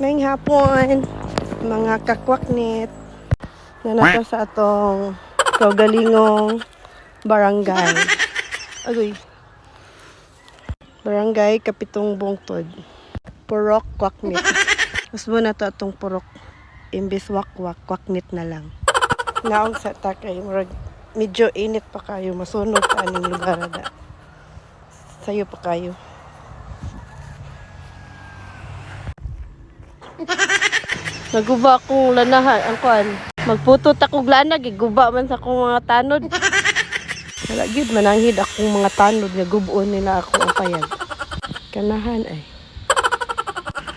Ngayong hapon, mga kakwaknit na nata sa atong kaugalingong barangay. Agoy. Barangay Kapitong Bungtod. Purok kwaknit. Gusto na to atong purok. Imbis wakwak, kwaknit na lang. Naong sa takay, medyo init pa kayo. Masunog pa aning lugar na. Sayo pa kayo. Naguba akong lanahan, ang kuan. Magputot akong lanag, guba man sa akong mga tanod. Malagid, mananghid akong mga tanod, nagubuon nila ako ang payag. Kanahan ay.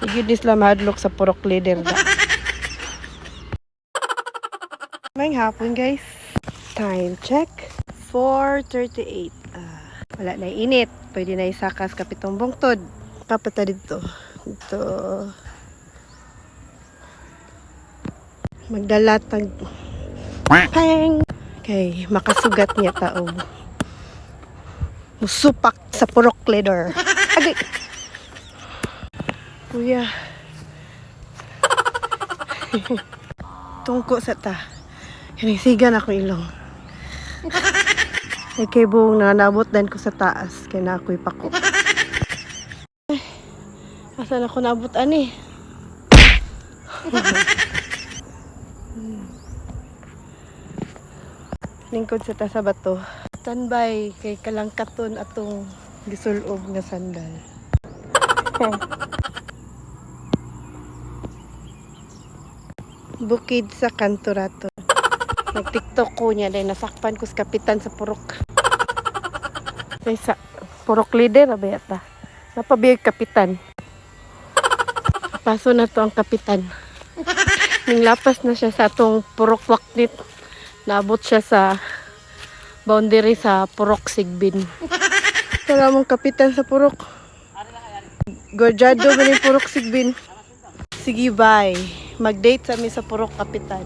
Igid isla mahadlok sa purok leader da. Ngayong hapon guys. Time check. 4:38. Wala na init. Pwede na isakas Kapitong Bungtod. Kapata dito. Ito. Magdala tag pang kay makasugat niya tao. Musupak sa purok leader. Agay. Kuya. Tungko sa ta. Hinisigan ako ilong. Ay kay buong nanabot din ko sa taas. Kaya na ako'y pako. Ay, asan ako nabot ani? Lingkod sa tasa bato. Standby kay kalangkaton atong gisulog nga sandal. Bukid sa Kanturato. Nag-TikTok ko niya dahil nasakpan ko sa kapitan sa purok. Kay sa purok leader abay ata. Napabiyag kapitan. Paso na to ang kapitan. Ning lapas na siya sa atong purok waknit. Naabot siya sa boundary sa Purok Sigbin. Wala mong kapitan sa Purok. Gorjado ba yung Purok Sigbin? Sige, bye. Mag-date sa amin sa Purok Kapitan.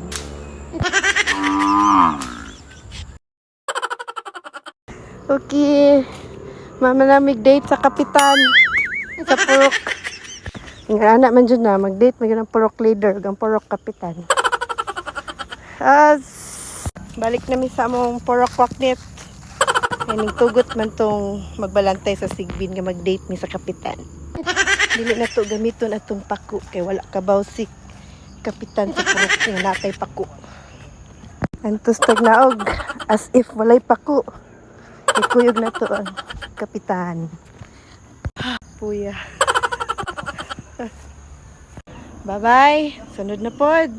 Okay. Mama na mag-date sa Kapitan. Sa Purok. Nga anak man dyan na. Mag-date mag ng Purok Leader. Ang Purok Kapitan. Balik namin sa among Purok Waknit. Ay tugot man tong magbalantay sa Sigbin nga mag-date mi sa kapitan. Dili na to gamiton atong paku kay wala ka bawsik kapitan sa purok nga natay paku. Antos tag naog as if walay paku. Ikuyog na to ang kapitan. Puya. Bye-bye. Sunod na pod.